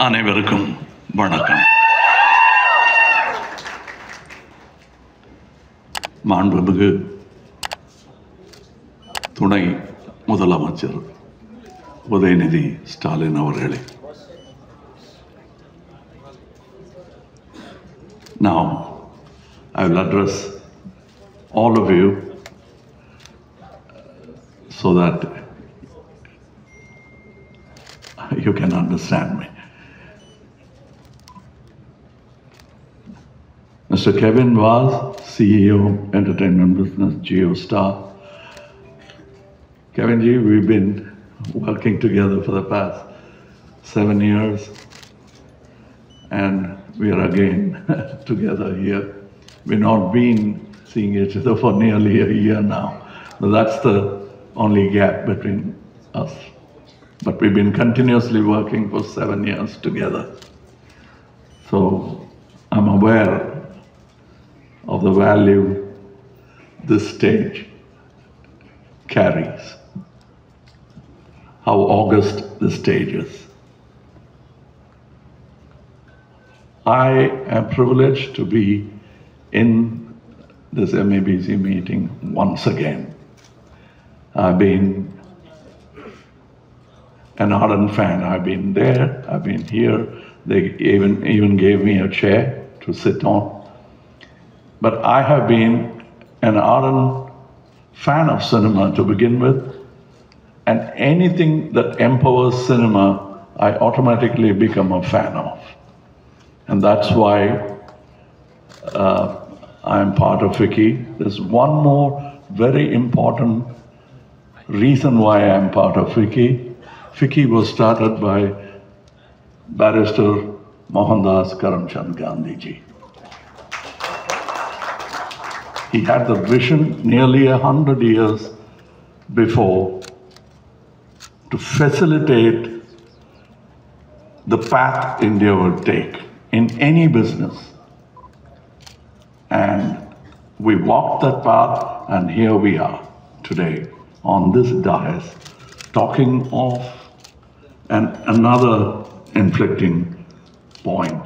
அனைவருக்கும் வணக்கம். மாண்புமிகு துணை முதலமைச்சர் உதயநிதி ஸ்டாலின் அவர்களே, now I will address all of you so that you can understand me. Mr. Kevin Vaz, CEO, Entertainment Business, GeoStar. Kevin ji, we've been working together for the past 7 years, and we are again together here. We've not been seeing each other for nearly a year now, but that's the only gap between us. But we've been continuously working for 7 years together. So I'm aware of the value this stage carries, how august this stage is. I am privileged to be in this MEBC meeting once again. I've been an ardent fan. I've been there, I've been here. They even gave me a chair to sit on. But I have been an ardent fan of cinema to begin with, and anything that empowers cinema, I automatically become a fan of. And that's why I'm part of FICCI. There's one more very important reason why I'm part of FICCI. FICCI was started by Barrister Mohandas Karamchand Gandhi ji. He had the vision nearly 100 years before to facilitate the path India would take in any business. And we walked that path, and here we are today on this dais talking of another inflicting point.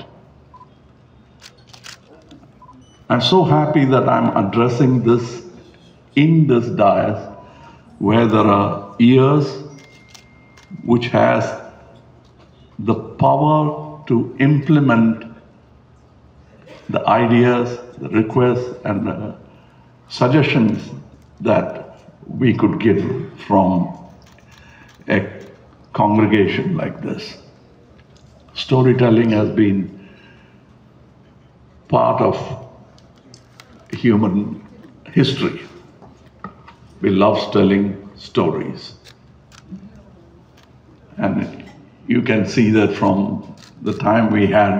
I'm so happy that I'm addressing this in this dais where there are ears which has the power to implement the ideas, the requests, and the suggestions that we could give from a congregation like this. Storytelling has been part of human history. We love telling stories. And you can see that from the time we had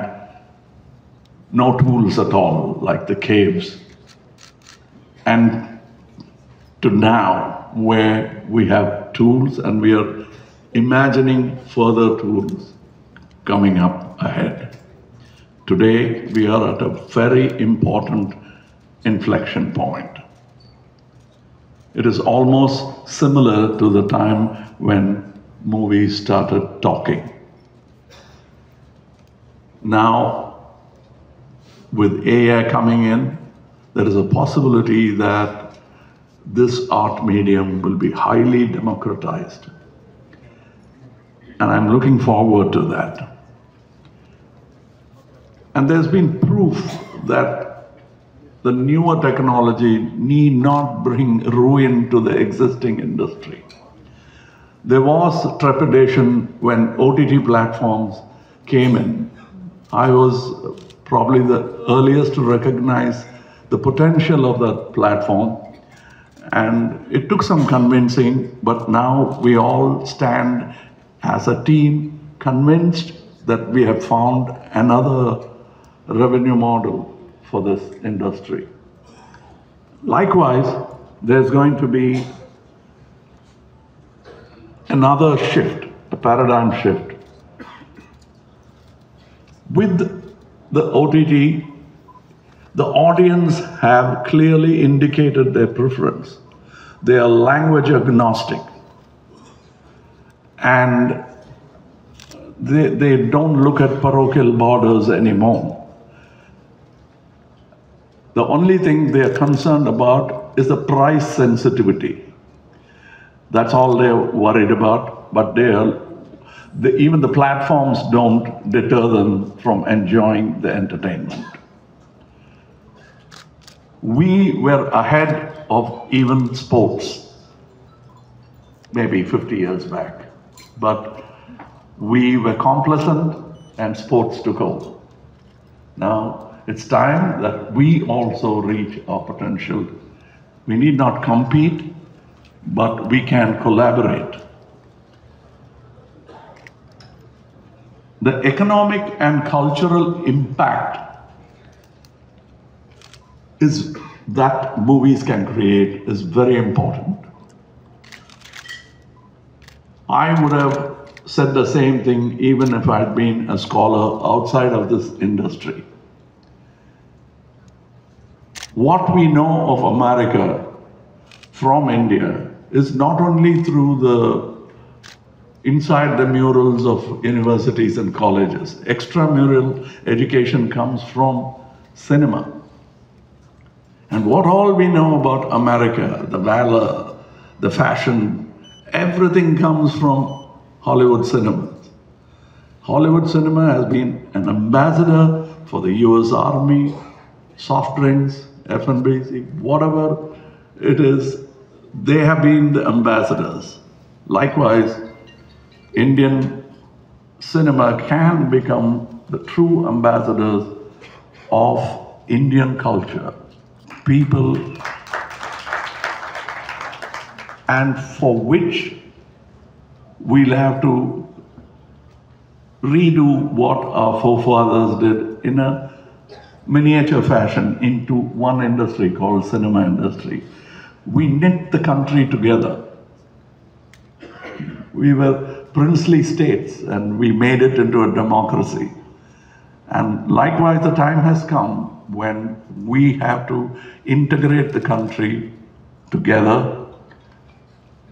no tools at all, like the caves, and to now, where we have tools and we are imagining further tools coming up ahead. Today, we are at a very important inflection point. It is almost similar to the time when movies started talking. Now, with AI coming in, there is a possibility that this art medium will be highly democratized. And I'm looking forward to that. And there's been proof that the newer technology need not bring ruin to the existing industry. There was trepidation when OTT platforms came in. I was probably the earliest to recognize the potential of that platform, and it took some convincing, but now we all stand as a team convinced that we have found another revenue model for this industry. Likewise, there's going to be another shift, a paradigm shift. With the OTT, the audience have clearly indicated their preference. They are language agnostic. And they don't look at parochial borders anymore. The only thing they are concerned about is the price sensitivity. That's all they're worried about, but even the platforms don't deter them from enjoying the entertainment. We were ahead of even sports, maybe 50 years back, but we were complacent and sports took over. Now, it's time that we also reach our potential. We need not compete, but we can collaborate. The economic and cultural impact that movies can create is very important. I would have said the same thing even if I'd been a scholar outside of this industry. What we know of America from India is not only through inside the murals of universities and colleges. Extramural education comes from cinema. And what all we know about America, the valor, the fashion, everything comes from Hollywood cinema. Hollywood cinema has been an ambassador for the US Army, soft drinks, F&B, whatever it is, they have been the ambassadors. Likewise, Indian cinema can become the true ambassadors of Indian culture, people, and for which we'll have to redo what our forefathers did in a miniature fashion into one industry called cinema industry. We knit the country together. We were princely states and we made it into a democracy. And likewise, the time has come when we have to integrate the country together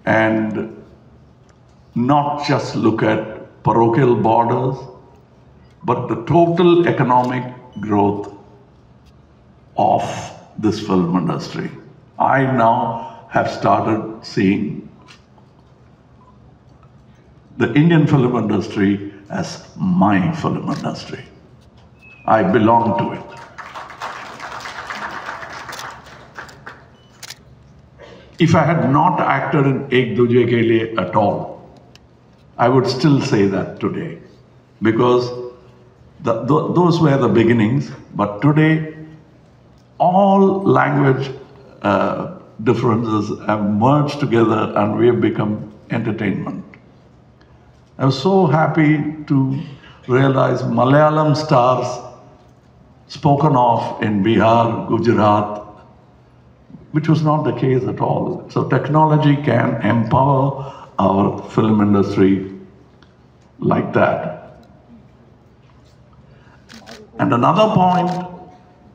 and not just look at parochial borders, but the total economic growth of this film industry. I now have started seeing the Indian film industry as my film industry. I belong to it. If I had not acted in Ek Duje Ke Liye at all, I would still say that today, because those were the beginnings, but today all language differences have merged together and we have become entertainment. I was so happy to realize Malayalam stars spoken of in Bihar, Gujarat, which was not the case at all. So technology can empower our film industry like that. And another point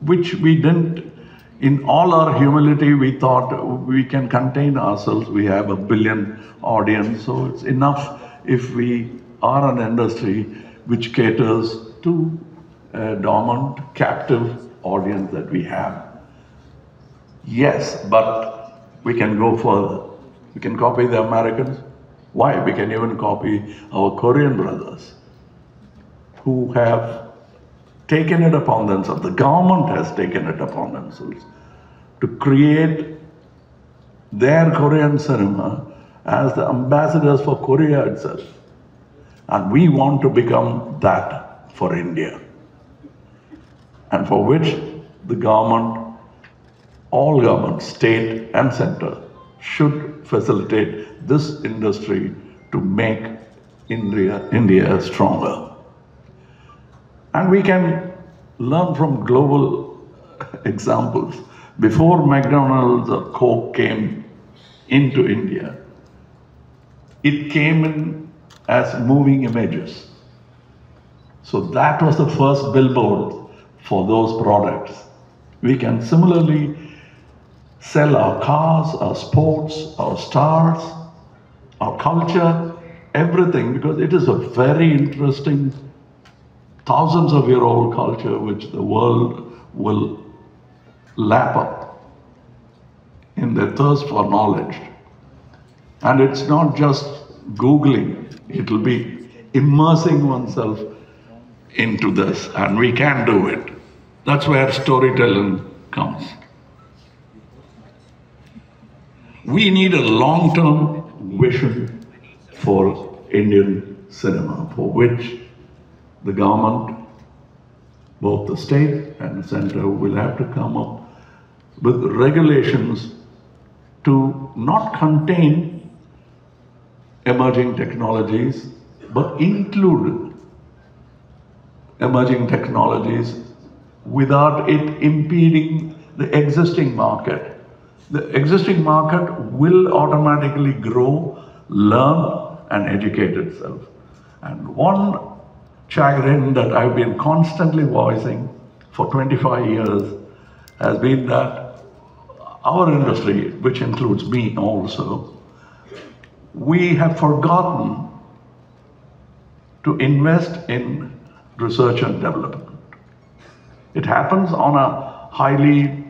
which we didn't, in all our humility, we thought we can contain ourselves. We have 1 billion audience, so it's enough if we are an industry which caters to a dormant, captive audience that we have. Yes, but we can go further. We can copy the Americans. Why? We can even copy our Korean brothers who have taken it upon themselves, the government has taken it upon themselves to create their Korean cinema as the ambassadors for Korea itself. And we want to become that for India. And for which the government, all governments, state and center, should facilitate this industry to make India stronger. And we can learn from global examples. Before McDonald's or Coke came into India, it came in as moving images. So that was the first billboard for those products. We can similarly sell our cars, our sports, our stars, our culture everything, because it is a very interesting, thousands of year old culture which the world will lap up in their thirst for knowledge. And it's not just Googling, it will be immersing oneself into this, and we can do it. That's where storytelling comes. We need a long-term vision for Indian cinema, for which the government, both the state and the center, will have to come up with regulations to not contain emerging technologies, but include emerging technologies without it impeding the existing market. The existing market will automatically grow, learn, and educate itself. And one chagrin that I've been constantly voicing for 25 years has been that our industry, which includes me also, we have forgotten to invest in research and development. It happens on a highly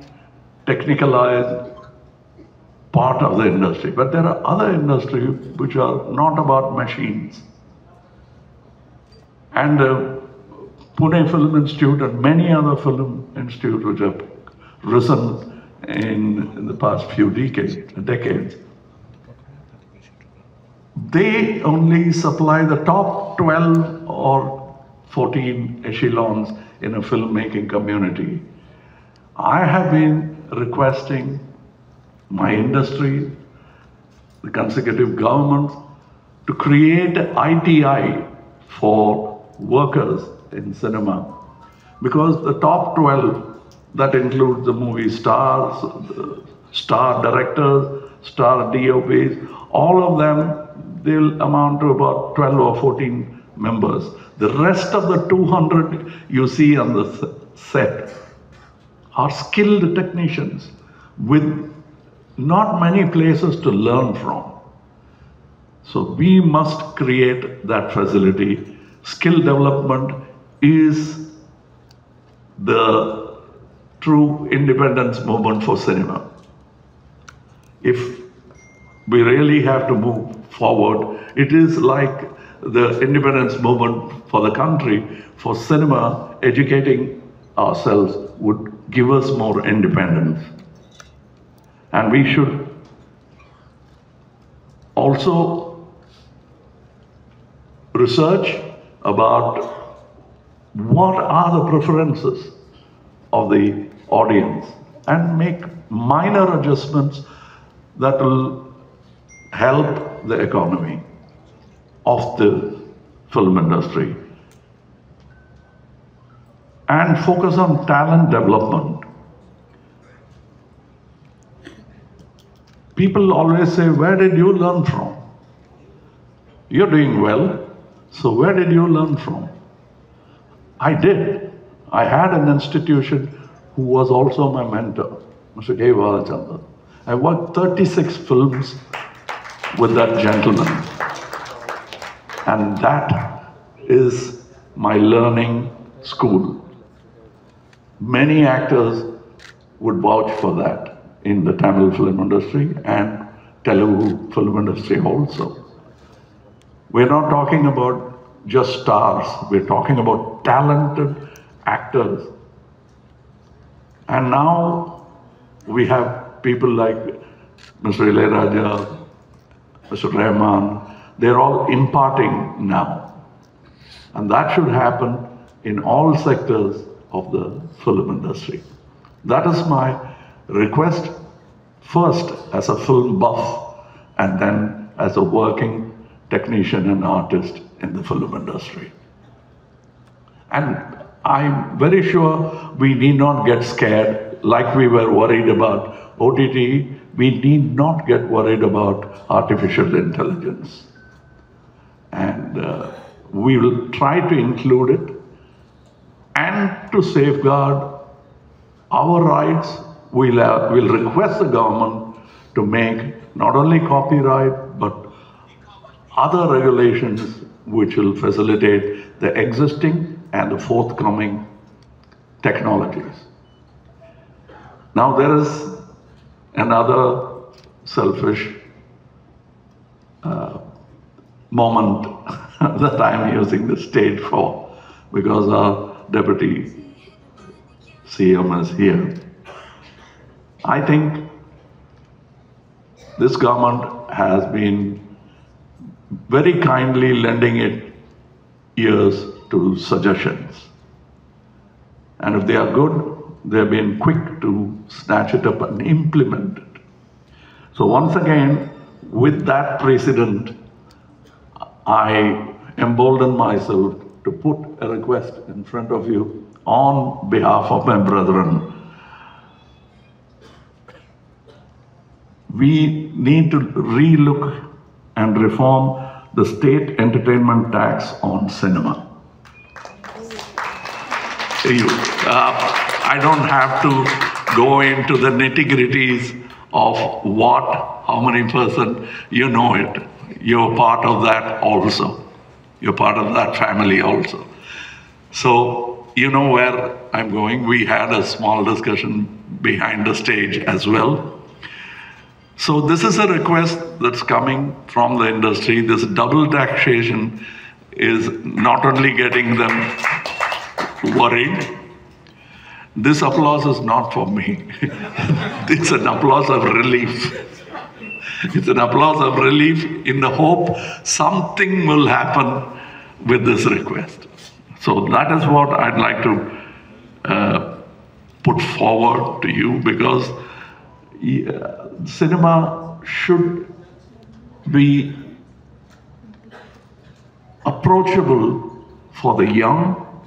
technicalized part of the industry, but there are other industries which are not about machines. And Pune Film Institute and many other film institutes which have risen in the past few decades, they only supply the top 12 or 14 echelons in a filmmaking community. I have been requesting my industry, the consecutive governments, to create ITI for workers in cinema. Because the top 12, that includes the movie stars, the star directors, star DOPs, all of them, they'll amount to about 12 or 14 members. The rest of the 200 you see on the set are skilled technicians with not many places to learn from. So we must create that facility. Skill development is the true independence movement for cinema. If we really have to move forward, it is like the independence movement for the country. For cinema, educating ourselves would give us more independence. And we should also research about what are the preferences of the audience and make minor adjustments that will help the economy of the film industry. And focus on talent development. People always say, where did you learn from? You're doing well, so where did you learn from? I did. I had an institution who was also my mentor, Mr. K. Valachandran. I worked 36 films with that gentleman. And that is my learning school. Many actors would vouch for that in the Tamil film industry and Telugu film industry also. We're not talking about just stars, we're talking about talented actors. And now we have people like Mr. Ilayaraja, Mr. Rahman, they're all imparting now. And that should happen in all sectors of the film industry. That is my request, first as a film buff and then as a working technician and artist in the film industry. And I'm very sure we need not get scared like we were worried about OTT. We need not get worried about artificial intelligence. And we will try to include it and to safeguard our rights. We'll request the government to make not only copyright, but other regulations which will facilitate the existing and the forthcoming technologies. Now there is another selfish moment that I'm using the stage for, because our Deputy CM is here. I think this government has been very kindly lending it ears to suggestions. And if they are good, they've been quick to snatch it up and implement it. So once again, with that precedent, I embolden myself to put a request in front of you on behalf of my brethren. We need to relook and reform the state entertainment tax on cinema. I don't have to go into the nitty-gritties of how many percent, you know it. You're part of that also. You're part of that family also. So, you know where I'm going. We had a small discussion behind the stage as well. So this is a request that's coming from the industry. This double taxation is not only getting them worried. This applause is not for me. It's an applause of relief. It's an applause of relief in the hope something will happen with this request. So that is what I'd like to put forward to you, because cinema should be approachable for the young,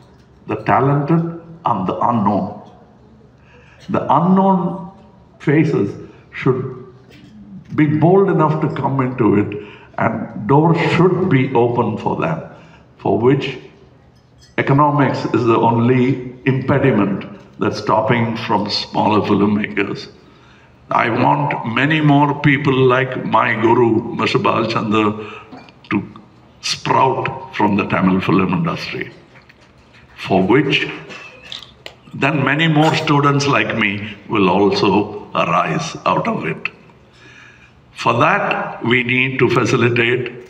the talented, and the unknown. The unknown faces should be bold enough to come into it, and doors should be open for them, for which economics is the only impediment that's stopping from smaller filmmakers. I want many more people like my guru, Mr. Balchandra, to sprout from the Tamil film industry, for which then many more students like me will also arise out of it. For that, we need to facilitate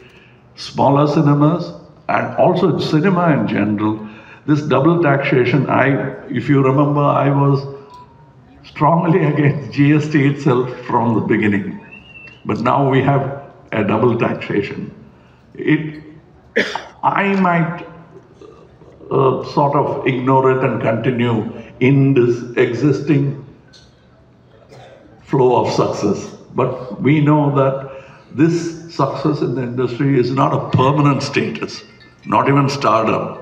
smaller cinemas and also cinema in general. This double taxation, if you remember, I was strongly against GST itself from the beginning. But now we have a double taxation. I might sort of ignore it and continue in this existing flow of success. But we know that this success in the industry is not a permanent status, not even stardom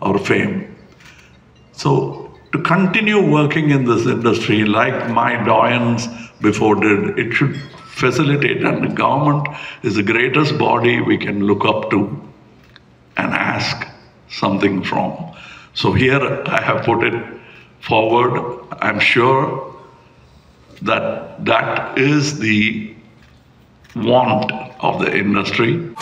or fame. So to continue working in this industry like my doyens before did, it should facilitate, and the government is the greatest body we can look up to and ask something from. So here I have put it forward. I'm sure that that is the want of the industry.